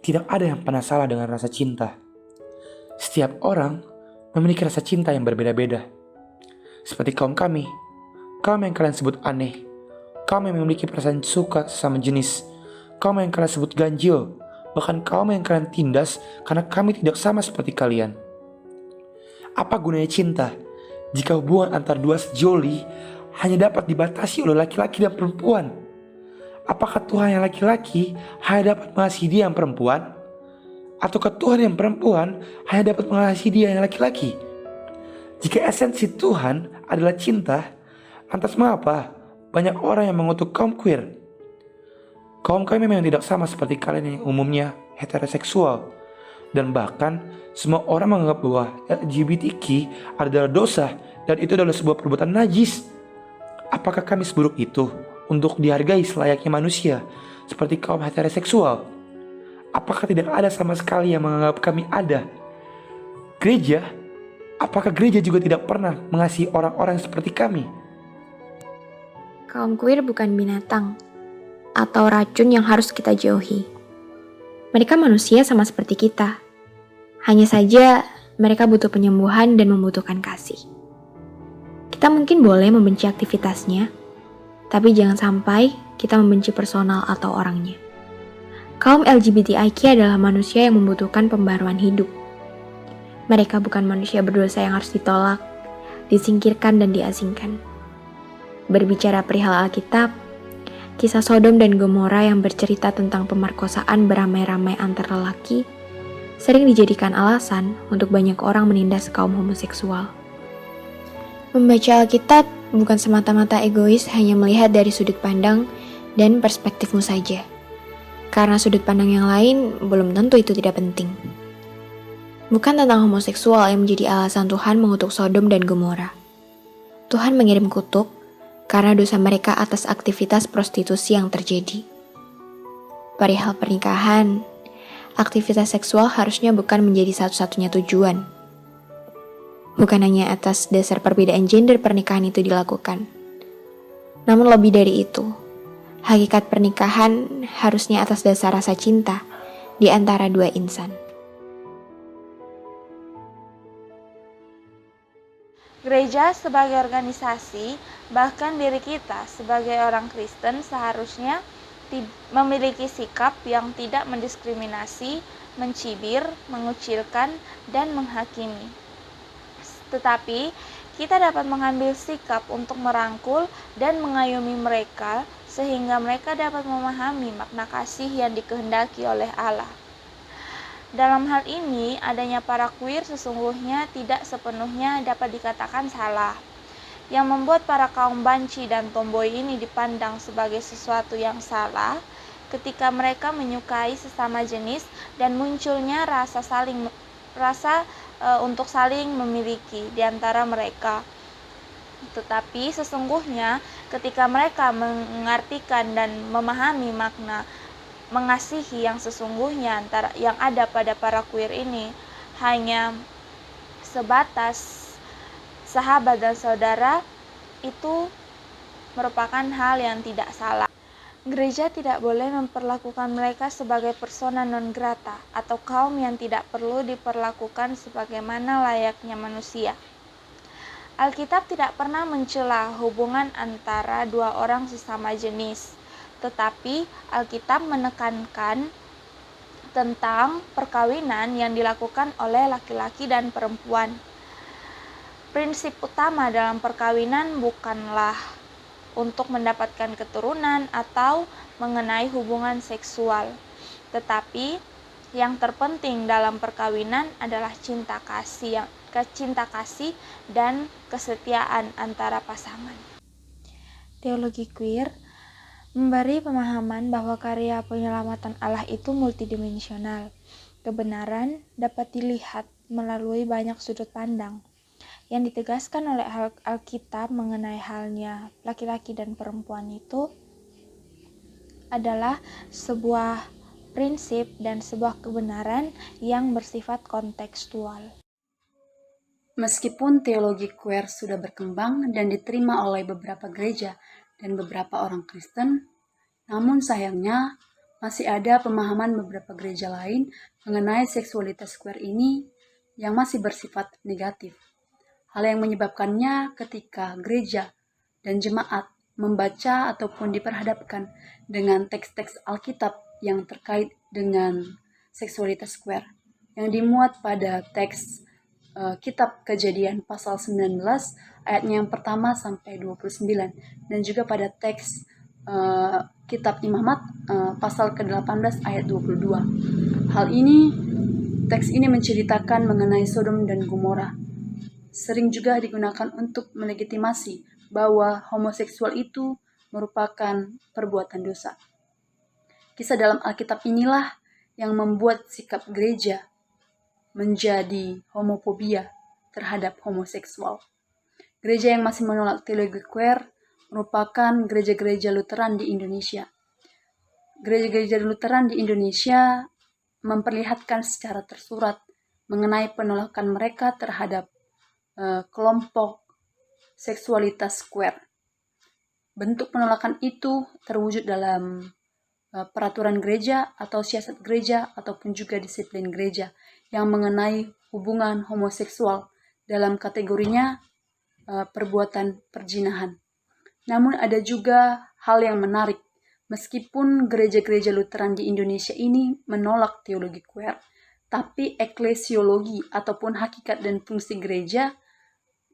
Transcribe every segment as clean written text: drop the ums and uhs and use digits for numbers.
Tidak ada yang pernah salah dengan rasa cinta. Setiap orang memiliki rasa cinta yang berbeda-beda. Seperti kaum kami, kaum yang kalian sebut aneh, kaum yang memiliki perasaan suka sesama jenis, kaum yang kalian sebut ganjil, bahkan kaum yang kalian tindas karena kami tidak sama seperti kalian. Apa gunanya cinta jika hubungan antara dua sejoli hanya dapat dibatasi oleh laki-laki dan perempuan? Apakah Tuhan yang laki-laki hanya dapat mengasihi dia yang perempuan? Ataukah Tuhan yang perempuan hanya dapat mengasihi dia yang laki-laki? Jika esensi Tuhan adalah cinta, lantas mengapa banyak orang yang mengutuk kaum queer? Kaum kami memang tidak sama seperti kalian yang umumnya heteroseksual. Dan bahkan semua orang menganggap bahwa LGBTQ adalah dosa dan itu adalah sebuah perbuatan najis. Apakah kami seburuk itu untuk dihargai selayaknya manusia seperti kaum heteroseksual? Apakah tidak ada sama sekali yang menganggap kami ada? Gereja? Apakah gereja juga tidak pernah mengasihi orang-orang seperti kami? Kaum queer bukan binatang atau racun yang harus kita jauhi. Mereka manusia sama seperti kita. Hanya saja mereka butuh penyembuhan dan membutuhkan kasih. Kita mungkin boleh membenci aktivitasnya, tapi jangan sampai kita membenci personal atau orangnya. Kaum LGBTIQ adalah manusia yang membutuhkan pembaruan hidup. Mereka bukan manusia berdosa yang harus ditolak, disingkirkan dan diasingkan. Berbicara perihal Alkitab, kisah Sodom dan Gomora yang bercerita tentang pemerkosaan beramai-ramai antar lelaki sering dijadikan alasan untuk banyak orang menindas kaum homoseksual. Membaca Alkitab bukan semata-mata egois hanya melihat dari sudut pandang dan perspektifmu saja. Karena sudut pandang yang lain belum tentu itu tidak penting. Bukan tentang homoseksual yang menjadi alasan Tuhan mengutuk Sodom dan Gomora. Tuhan mengirim kutuk karena dosa mereka atas aktivitas prostitusi yang terjadi. Perihal pernikahan, aktivitas seksual harusnya bukan menjadi satu-satunya tujuan. Bukan hanya atas dasar perbedaan gender pernikahan itu dilakukan. Namun lebih dari itu, hakikat pernikahan harusnya atas dasar rasa cinta di antara dua insan. Gereja sebagai organisasi, bahkan diri kita sebagai orang Kristen seharusnya memiliki sikap yang tidak mendiskriminasi, mencibir, mengucilkan, dan menghakimi. Tetapi, kita dapat mengambil sikap untuk merangkul dan mengayomi mereka sehingga mereka dapat memahami makna kasih yang dikehendaki oleh Allah. Dalam hal ini, adanya para queer sesungguhnya tidak sepenuhnya dapat dikatakan salah. Yang membuat para kaum banci dan tomboy ini dipandang sebagai sesuatu yang salah ketika mereka menyukai sesama jenis dan munculnya rasa untuk saling memiliki di antara mereka. Tetapi sesungguhnya ketika mereka mengartikan dan memahami makna mengasihi yang sesungguhnya yang ada pada para queer ini hanya sebatas sahabat dan saudara, itu merupakan hal yang tidak salah. Gereja tidak boleh memperlakukan mereka sebagai persona non grata atau kaum yang tidak perlu diperlakukan sebagaimana layaknya manusia. Alkitab tidak pernah mencela hubungan antara dua orang sesama jenis, tetapi Alkitab menekankan tentang perkawinan yang dilakukan oleh laki-laki dan perempuan. Prinsip utama dalam perkawinan bukanlah untuk mendapatkan keturunan atau mengenai hubungan seksual, tetapi yang terpenting dalam perkawinan adalah cinta kasih dan kesetiaan antara pasangan. Teologi queer memberi pemahaman bahwa karya penyelamatan Allah itu multidimensional. Kebenaran dapat dilihat melalui banyak sudut pandang. Yang ditegaskan oleh Alkitab mengenai halnya laki-laki dan perempuan itu adalah sebuah prinsip dan sebuah kebenaran yang bersifat kontekstual. Meskipun teologi queer sudah berkembang dan diterima oleh beberapa gereja dan beberapa orang Kristen, namun sayangnya masih ada pemahaman beberapa gereja lain mengenai seksualitas queer ini yang masih bersifat negatif. Hal yang menyebabkannya ketika gereja dan jemaat membaca ataupun diperhadapkan dengan teks-teks Alkitab yang terkait dengan seksualitas queer yang dimuat pada teks Kitab Kejadian pasal 19 ayatnya yang pertama sampai 29 dan juga pada teks Kitab Imamat pasal ke-18 ayat 22. Teks ini menceritakan mengenai Sodom dan Gomora. Sering juga digunakan untuk melegitimasi bahwa homoseksual itu merupakan perbuatan dosa. Kisah dalam Alkitab inilah yang membuat sikap gereja menjadi homofobia terhadap homoseksual. Gereja yang masih menolak teologi queer merupakan gereja-gereja Lutheran di Indonesia. Gereja-gereja Lutheran di Indonesia memperlihatkan secara tersurat mengenai penolakan mereka terhadap kelompok seksualitas queer. Bentuk penolakan itu terwujud dalam peraturan gereja atau siasat gereja ataupun juga disiplin gereja yang mengenai hubungan homoseksual, dalam kategorinya perbuatan perzinahan. Namun ada juga hal yang menarik, meskipun gereja-gereja Lutheran di Indonesia ini menolak teologi queer, tapi eklesiologi ataupun hakikat dan fungsi gereja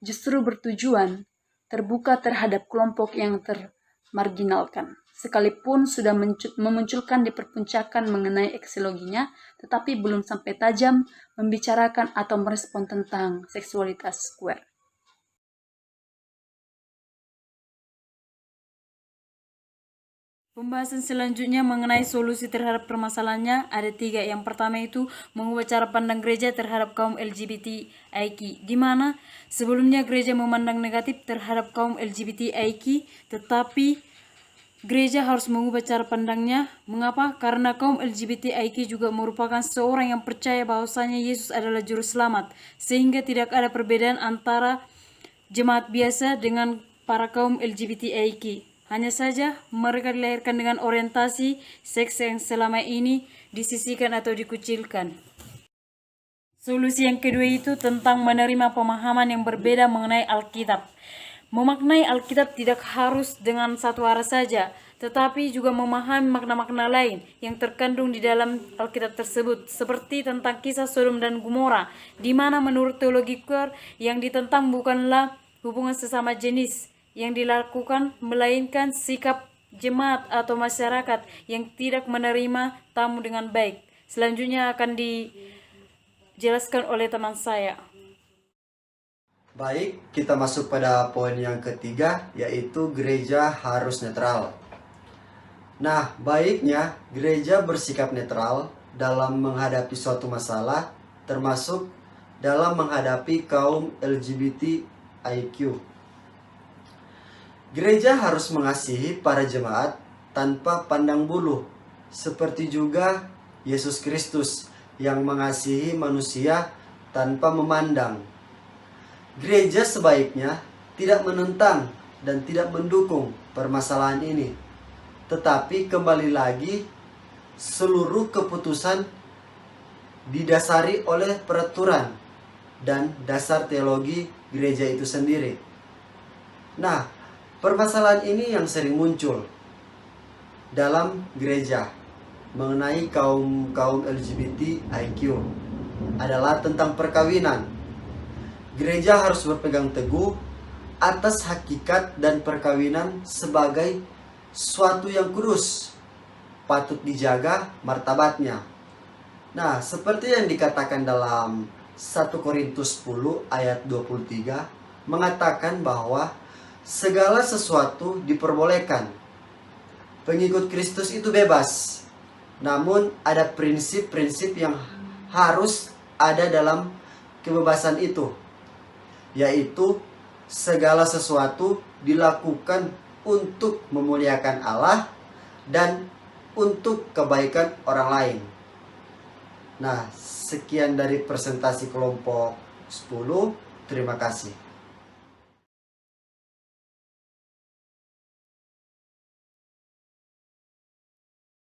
justru bertujuan terbuka terhadap kelompok yang termarginalkan. Sekalipun sudah memunculkan di perpuncakan mengenai eksiologinya, tetapi belum sampai tajam membicarakan atau merespon tentang seksualitas queer. Pembahasan selanjutnya mengenai solusi terhadap permasalahannya ada 3. Yang pertama itu mengubah cara pandang gereja terhadap kaum LGBTIQ, di mana sebelumnya gereja memandang negatif terhadap kaum LGBTIQ, tetapi gereja harus mengubah cara pandangnya. Mengapa? Karena kaum LGBTIQ juga merupakan seorang yang percaya bahwasanya Yesus adalah juru selamat, sehingga tidak ada perbedaan antara jemaat biasa dengan para kaum LGBTIQ. Hanya saja mereka dilahirkan dengan orientasi seks yang selama ini disisihkan atau dikucilkan. Solusi yang kedua itu tentang menerima pemahaman yang berbeda mengenai Alkitab. Memaknai Alkitab tidak harus dengan satu arah saja, tetapi juga memahami makna-makna lain yang terkandung di dalam Alkitab tersebut, seperti tentang kisah Sodom dan Gomora, di mana menurut teologi queer yang ditentang bukanlah hubungan sesama jenis yang dilakukan, melainkan sikap jemaat atau masyarakat yang tidak menerima tamu dengan baik. Selanjutnya akan dijelaskan oleh teman saya. Baik, kita masuk pada poin yang ketiga, yaitu gereja harus netral. Nah, baiknya gereja bersikap netral dalam menghadapi suatu masalah, termasuk dalam menghadapi kaum LGBTIQ. Gereja harus mengasihi para jemaat tanpa pandang bulu, seperti juga Yesus Kristus yang mengasihi manusia tanpa memandang. Gereja sebaiknya tidak menentang dan tidak mendukung permasalahan ini, tetapi kembali lagi seluruh keputusan didasari oleh peraturan dan dasar teologi gereja itu sendiri. Nah, permasalahan ini yang sering muncul dalam gereja mengenai kaum LGBTIQ adalah tentang perkawinan. Gereja harus berpegang teguh atas hakikat dan perkawinan sebagai suatu yang kudus, patut dijaga martabatnya. Nah, seperti yang dikatakan dalam 1 Korintus 10 ayat 23 mengatakan bahwa segala sesuatu diperbolehkan. Pengikut Kristus itu bebas. Namun ada prinsip-prinsip yang harus ada dalam kebebasan itu, yaitu segala sesuatu dilakukan untuk memuliakan Allah dan untuk kebaikan orang lain. Nah, sekian dari presentasi kelompok 10. Terima kasih.